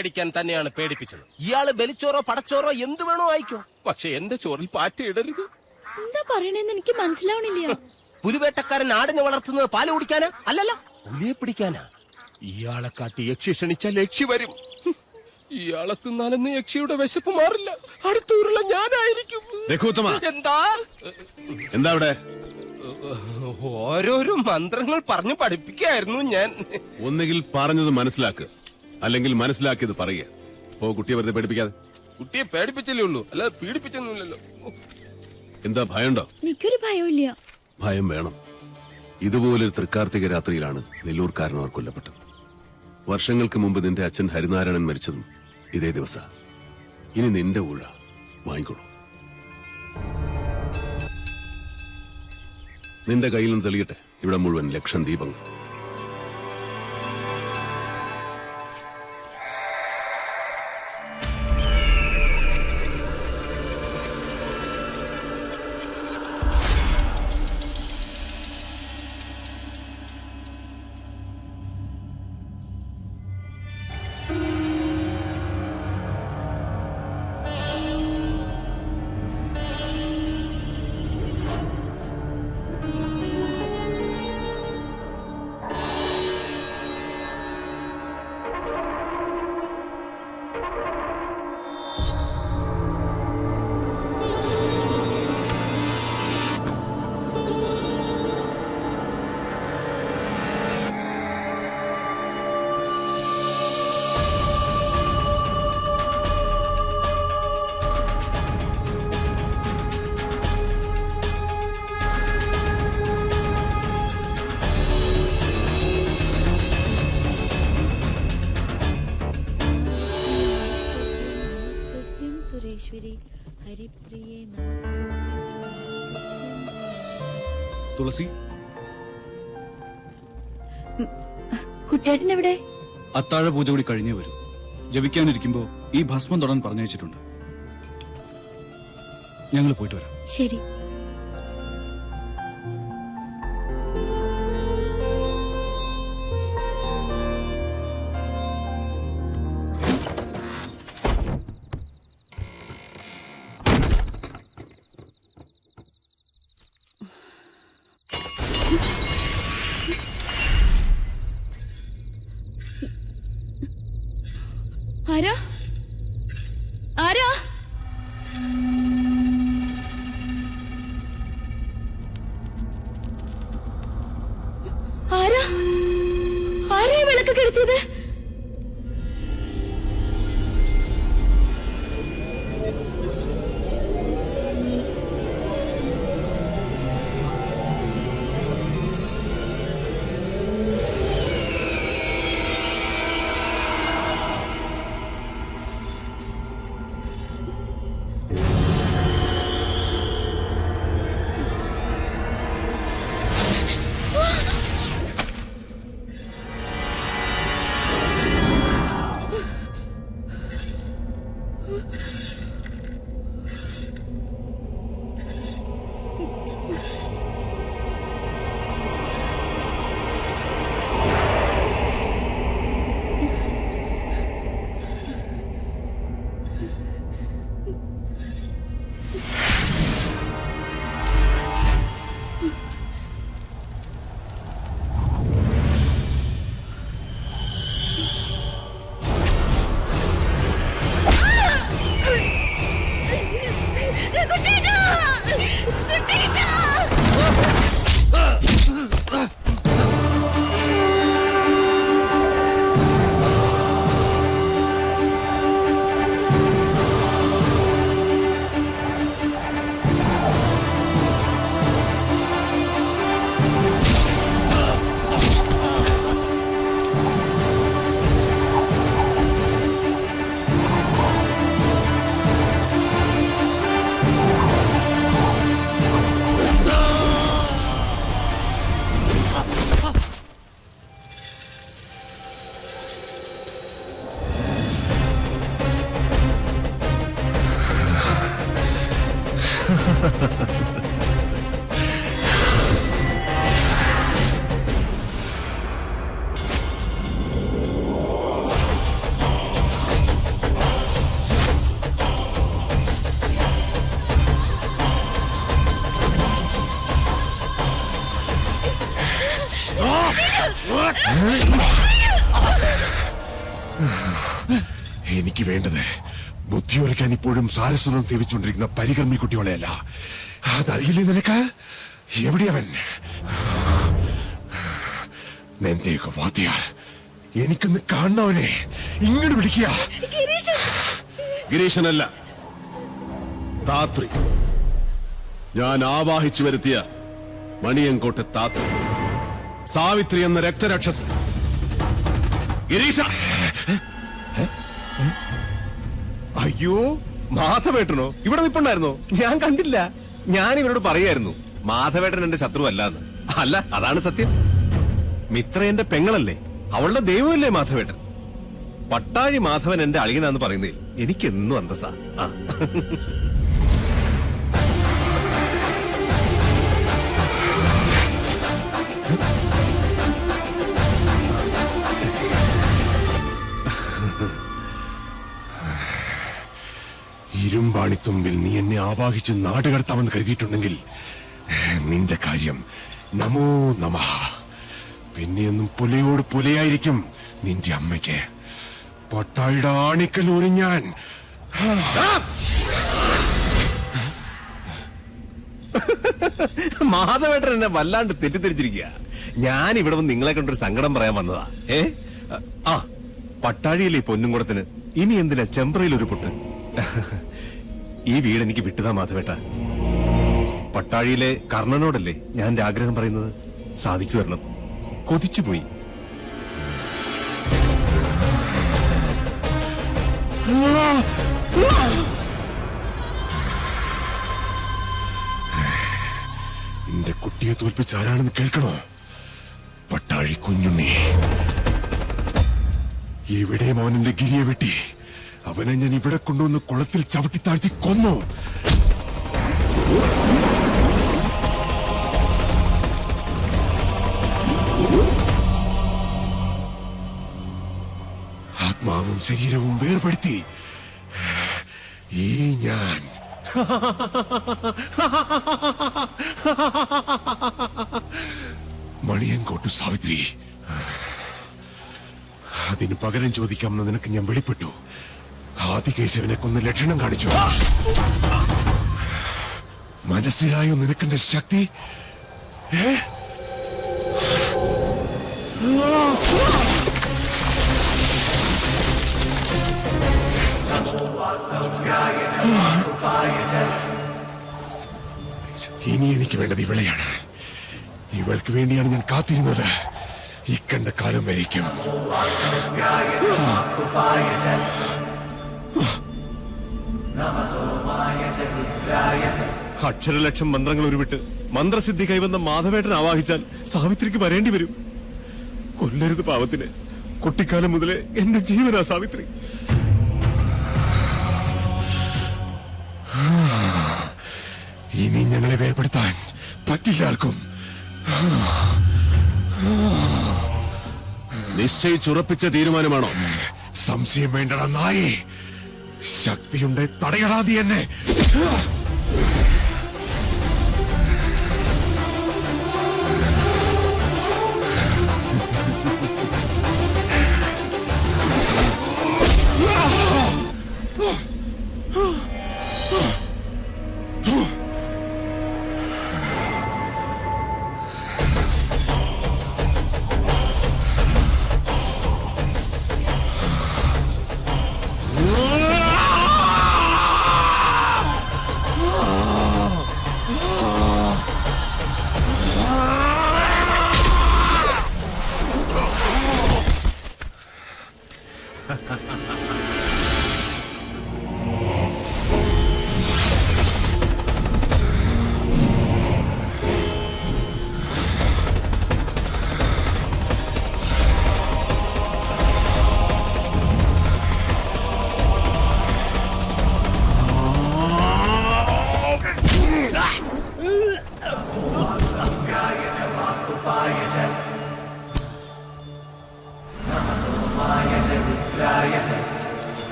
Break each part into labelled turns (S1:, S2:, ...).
S1: പേടിക്കാൻ തന്നെയാണ് പേടിപ്പിച്ചത്. ഇയാള് ബലിച്ചോറോ പടച്ചോറോ എന്ത് വേണോ ആയിക്കോ, പക്ഷെ എന്റെ ചോറിൽ പാറ്റയിടരുത്.
S2: എന്താ പറയണെന്ന് എനിക്ക് മനസ്സിലാവണില്ല.
S1: പുലിവേട്ടക്കാരൻ ആടിനെ വളർത്തുന്നത് പാല് കുടിക്കാനാ? അല്ലല്ല, പുലിയെ പിടിക്കാനാ. ഇയാളെ കാട്ടി യക്ഷി ക്ഷണിച്ചാൽ യക്ഷി വരും. ഇയാളെ തിന്നാലെന്ന് യക്ഷിയുടെ വിശപ്പ് മാറില്ല. അടുത്ത ഉരുള ഞാനായിരിക്കും. എന്താ
S3: എന്താ അവിടെ?
S1: ഓരോരോ മന്ത്രങ്ങൾ പറഞ്ഞു പഠിപ്പിക്കായിരുന്നു ഞാൻ.
S3: ഒന്നുകിൽ പറഞ്ഞത് മനസ്സിലാക്കുക, അല്ലെങ്കിൽ മനസ്സിലാക്കിയത് പറയുക. ഓ, കുട്ടിയെ വെറുതെ പേടിപ്പിക്കാതെ.
S1: കുട്ടിയെ പേടിപ്പിച്ചല്ലേ ഉള്ളൂ, അല്ലാതെ പീഡിപ്പിച്ചൊന്നുമില്ലല്ലോ.
S3: എന്താ ഭയമുണ്ടോ?
S2: എനിക്കൊരു ഭയമില്ല.
S3: ഭയം വേണം. ഇതുപോലൊരു തൃക്കാർത്തിക രാത്രിയിലാണ് നെല്ലൂർക്കാരനവർ കൊല്ലപ്പെട്ടത്. വർഷങ്ങൾക്ക് മുമ്പ് നിന്റെ അച്ഛൻ ഹരിനാരായണൻ മരിച്ചതും ഇതേ ദിവസ. ഇനി നിന്റെ ഊഴ വാങ്ങിക്കോളൂ. നിന്റെ കയ്യിൽ നിന്ന് തെളിയട്ടെ ഇവിടെ മുഴുവൻ ലക്ഷം ദീപങ്ങൾ.
S4: തുളസി,
S2: കുട്ടിയേട്ടൻ എവിടെ?
S4: അത്താഴ പൂജ കൂടി കഴിഞ്ഞേ വരും. ജപിക്കാനിരിക്കുമ്പോ ഈ ഭസ്മം തൊടാൻ പറഞ്ഞയച്ചിട്ടുണ്ട്. ഞങ്ങൾ പോയിട്ട് വരാം.
S2: ശരി. ആരാ? ആരാ? ആരാ? ആരാ വിളക്ക് കെടുത്തിയത്?
S5: എനിക്ക് വേണ്ടത് ബുദ്ധിയൊരുക്കാൻ ഇപ്പോഴും സാരസ്വതം സേവിച്ചുകൊണ്ടിരിക്കുന്ന പരികർമ്മി കുട്ടികളെയല്ല. അതറിയില്ലേ നിനക്ക്? എവിടെയവൻ? നിന്റെയൊക്കെ വാദ്യാർ, എനിക്കൊന്ന് കാണണവനെ ഇങ്ങോട്ട് വിളിക്കുക.
S3: ഗിരീശനല്ല, താത്രി. ഞാൻ ആവാഹിച്ചു വരുത്തിയ മണിയങ്കോട്ടെ താത്രി, സാവിത്രി എന്ന രക്തരാക്ഷസ്. ഗിരീശ!
S1: അയ്യോ, മാധവേട്ടനോ? ഇവിടെ നിൽപ്പുണ്ടായിരുന്നോ? ഞാൻ കണ്ടില്ല. ഞാൻ ഇവരോട് പറയായിരുന്നു മാധവേട്ടൻ എന്റെ ശത്രു അല്ലാന്ന്. അല്ല, അതാണ് സത്യം. മിത്ര എന്റെ പെങ്ങളല്ലേ, അവളുടെ ദൈവമല്ലേ മാധവേട്ടൻ. പട്ടാഴി മാധവൻ എന്റെ അളിയനാന്ന് പറയുന്നതിൽ എനിക്കെന്നും അന്തസ്സാ.
S5: ഇരുമ്പാണിത്തുമ്പിൽ നീ എന്നെ ആവാഹിച്ച് നാടുകടത്താമെന്ന് കരുതിയിട്ടുണ്ടെങ്കിൽ നിന്റെ കാര്യം നമോ നമഃ. പിന്നെയൊന്നും പുലയോട് പുലയായിരിക്കും നിന്റെ അമ്മയ്ക്ക്. പട്ടായുടെ ആണിക്കലൂരി ഞാൻ.
S1: മാധവേട്ടൻ എന്നെ വല്ലാണ്ട് തെറ്റിദ്ധരിച്ചിരിക്കുക. ഞാൻ ഇവിടെ വന്ന് നിങ്ങളെ കൊണ്ടൊരു സങ്കടം പറയാൻ വന്നതാ. ആ പട്ടാഴിയില്ലേ പൊന്നുംകുടത്തിന്, ഇനി എന്തിനാ ചെമ്പ്രയിൽ ഒരു പൊട്ട്? ഈ വീട് എനിക്ക് വിട്ടുതാ മാധവേട്ട. പട്ടാഴിയിലെ കർണനോടല്ലേ ഞാൻ എന്റെ ആഗ്രഹം പറയുന്നത്. സാധിച്ചു തരണം. കൊതിച്ചുപോയി.
S5: എന്റെ കുട്ടിയെ തോൽപ്പിച്ച് ആരാണെന്ന് കേൾക്കണോ? പട്ടാഴി കുഞ്ഞുണ്ണി. എവിടെ മോനെന്റെ ഗിരിയെ വെട്ടി? അവനെ ഞാൻ ഇവിടെ കൊണ്ടുവന്ന് കുളത്തിൽ ചവിട്ടി താഴ്ത്തി കൊന്നു. ആത്മാവും ശരീരവും വേർപെടുത്തി ഈ ഞാൻ മണിയൻകോട്ടു സാവിത്രി. അതിന് പകരം ചോദിക്കാമെന്ന് നിനക്ക് ഞാൻ വെളിപ്പെട്ടു. ആദികേശവനെ കൊന്ന് ലക്ഷണം കാണിച്ചു. മനസ്സിലായോ നിനക്കെന്റെ ശക്തി? ഇനി എനിക്ക് വേണ്ടത് ഇവളെയാണ്. ഇവൾക്ക് വേണ്ടിയാണ് ഞാൻ കാത്തിരുന്നത് ഇക്കണ്ട കാലം വരേക്കും.
S1: അക്ഷരലക്ഷം മന്ത്രങ്ങൾ ഉരുവിട്ട് മന്ത്രസിദ്ധി കൈവന്ന മാധവേട്ടൻ ആവാഹിച്ചാൽ സാവിത്രിക്ക് വരേണ്ടി വരും. കൊല്ലരുത് പാവത്തിന്. കുട്ടിക്കാലം മുതലേ എന്റെ ജീവനാ സാവിത്രി.
S5: ഇനി ഞങ്ങളെ വേർപെടുത്താൻ പറ്റില്ല ആർക്കും.
S3: നിശ്ചയിച്ചുറപ്പിച്ച തീരുമാനമാണോ?
S5: സംശയം വേണ്ടടാ നായേ. ശക്തിയുണ്ടെ തടയടാതി എന്നെ.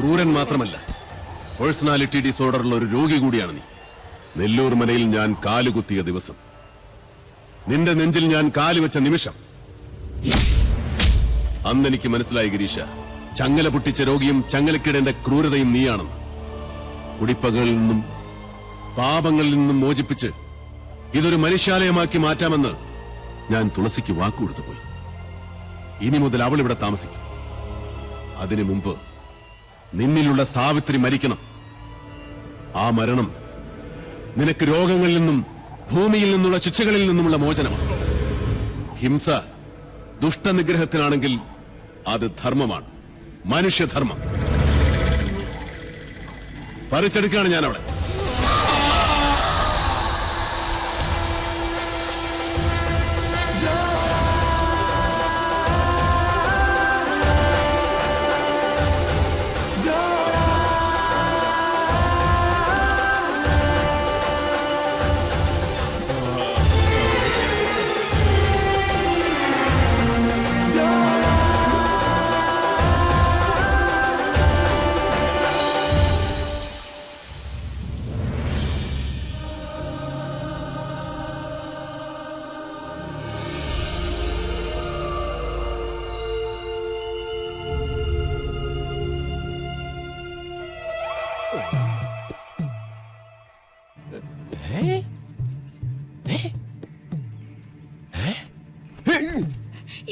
S3: ക്രൂരൻ മാത്രമല്ല, പേഴ്സണാലിറ്റി ഡിസോർഡറുള്ള ഒരു രോഗി കൂടിയാണ് നീ. നെല്ലൂർ മനയിൽ ഞാൻ കാലുകുത്തിയ ദിവസം, നിന്റെ നെഞ്ചിൽ ഞാൻ കാലുവെച്ച നിമിഷം, അന്നെനിക്ക് മനസ്സിലായി ഗിരീഷ, ചങ്ങല പൊട്ടിച്ച രോഗിയും ചങ്ങലക്കിടേണ്ട ക്രൂരതയും നീയാണെന്ന്. കുടിപ്പകളിൽ നിന്നും പാപങ്ങളിൽ നിന്നും മോചിപ്പിച്ച് ഇതൊരു മനുഷ്യാലയമാക്കി മാറ്റാമെന്ന് ഞാൻ തുളസിക്ക് വാക്കുകൊടുത്തു പോയി. ഇനി മുതൽ അവൾ ഇവിടെ താമസിക്കും. അതിനു മുമ്പ് നിന്നിലുള്ള സാവിത്രി മരിക്കണം. ആ മരണം നിനക്ക് രോഗങ്ങളിൽ നിന്നും ഭൂമിയിൽ നിന്നുള്ള ശിക്ഷകളിൽ നിന്നുമുള്ള മോചനമാണ്. ഹിംസ ദുഷ്ടനിഗ്രഹത്തിനാണെങ്കിൽ അത് ധർമ്മമാണ്, മനുഷ്യധർമ്മം. പറിച്ചെടുക്കുകയാണ് ഞാൻ അവളെ.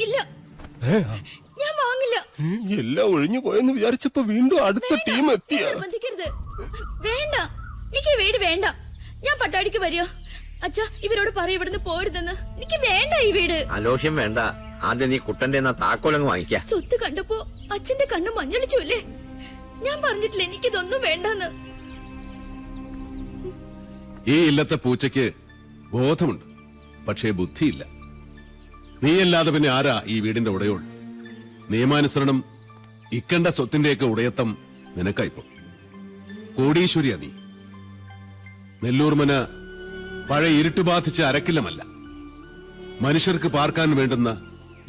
S2: ഇല്ല, ഞാൻ വാങ്ങില്ല.
S1: എല്ലാം ഒഴിഞ്ഞു പോയെന്ന് വിചാരിച്ചപ്പോ വീണ്ടും അടുത്ത ടീം എത്തിയ.
S2: നിർബന്ധിക്കരുത്. വേണ്ട, എനിക്ക് വീട് വേണ്ട. ഞാൻ പട്ടാടിക്ക് വരിക. അച്ഛാ, ഇവരോട് പറയും ഇവിടുന്ന് പോരുതെന്ന്. എനിക്ക് വേണ്ട ഈ വീട്.
S6: അലോഷ്യം വേണ്ട. ആദ്യം നീ കുട്ടന്റെ താക്കോലങ്ങ് വാങ്ങിക്ക.
S2: സ്വത്ത് കണ്ടപ്പോ അച്ഛന്റെ കണ്ണ് മഞ്ഞളിച്ചല്ലേ. ഞാൻ പറഞ്ഞിട്ടില്ല എനിക്കിതൊന്നും വേണ്ടെന്ന്.
S3: ഈ ഇല്ലത്തെ പൂച്ചയ്ക്ക് ബോധമുണ്ട്, പക്ഷേ ബുദ്ധിയില്ല. നീയല്ലാതെ പിന്നെ ആരാ ഈ വീടിന്റെ ഉടയോൾ? നിയമാനുസരണം ഇക്കണ്ട സ്വത്തിന്റെയൊക്കെ ഉടയത്തം നിനക്കായിപ്പോ. കോടീശ്വരിയാ നീ. നെല്ലൂർ മന പഴയ ഇരുട്ട് ബാധിച്ച അരക്കില്ലമല്ല, മനുഷ്യർക്ക് പാർക്കാൻ വേണ്ടുന്ന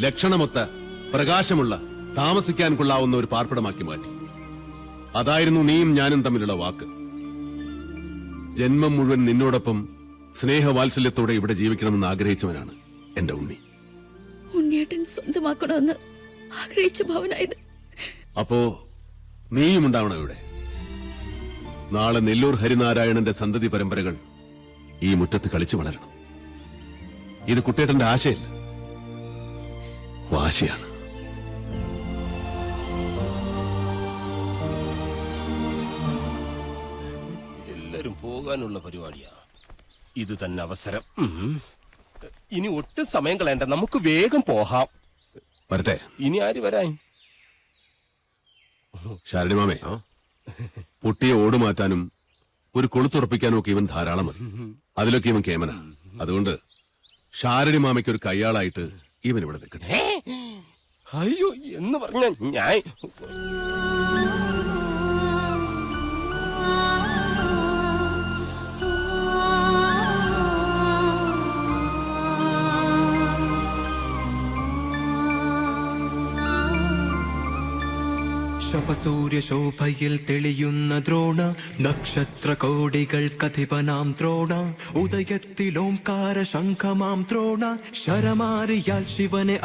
S3: ലക്ഷണമൊത്ത പ്രകാശമുള്ള താമസിക്കാൻ കൊള്ളാവുന്ന ഒരു പാർപ്പിടമാക്കി മാറ്റി. അതായിരുന്നു നീയും ഞാനും തമ്മിലുള്ള വാക്ക്. ജന്മം മുഴുവൻ നിന്നോടൊപ്പം സ്നേഹവാത്സല്യത്തോടെ ഇവിടെ ജീവിക്കണമെന്ന് ആഗ്രഹിച്ചവനാണ് എന്റെ ഉണ്ണി.
S2: ഉണ്ണിയേട്ടൻ സ്വന്തമാക്കണമെന്ന് ആഗ്രഹിച്ച ഭവനായത്.
S3: അപ്പോ നീയും ഉണ്ടാവണം ഇവിടെ. നാളെ നെല്ലൂർ ഹരിനാരായണന്റെ സന്തതി പരമ്പരകൾ ഈ മുറ്റത്ത് കളിച്ചു വളരണം. ഇത് കുട്ടേട്ടന്റെ ആശയല്ല, വാശിയാണ്.
S1: എല്ലാരും പോകാനുള്ള പരിപാടിയാ. ഇത് തന്നെ അവസരം. ഇനി ഒട്ടും സമയം കളയണ്ട, നമുക്ക് വേഗം പോകാം.
S3: വരട്ടെ.
S1: ഇനി ആര് വരാൻ?
S3: ശാരണി മാമേ, പൊട്ടിയ ഓട് മാറ്റാനും ഒരു കൊളുത്തുറപ്പിക്കാനും ഒക്കെ ഇവൻ ധാരാളം മതി. അതിലൊക്കെ ഇവൻ കേമന. അതുകൊണ്ട് ശാരണി മാമയ്ക്ക് ഒരു കയ്യാളായിട്ട് ഇവൻ ഇവിടെ നിൽക്കട്ടെ.
S1: അയ്യോ എന്ന് പറഞ്ഞ ഞാൻ
S7: ശോഭയിൽ തെളിയുന്ന ദ്രോണ നക്ഷത്ര കോടികൾ കഥിപനാം ദ്രോണ ഉദയത്തിലോംകാര ശംഖമാം ദ്രോണ ശരമാരിയാൽ ശിവനെ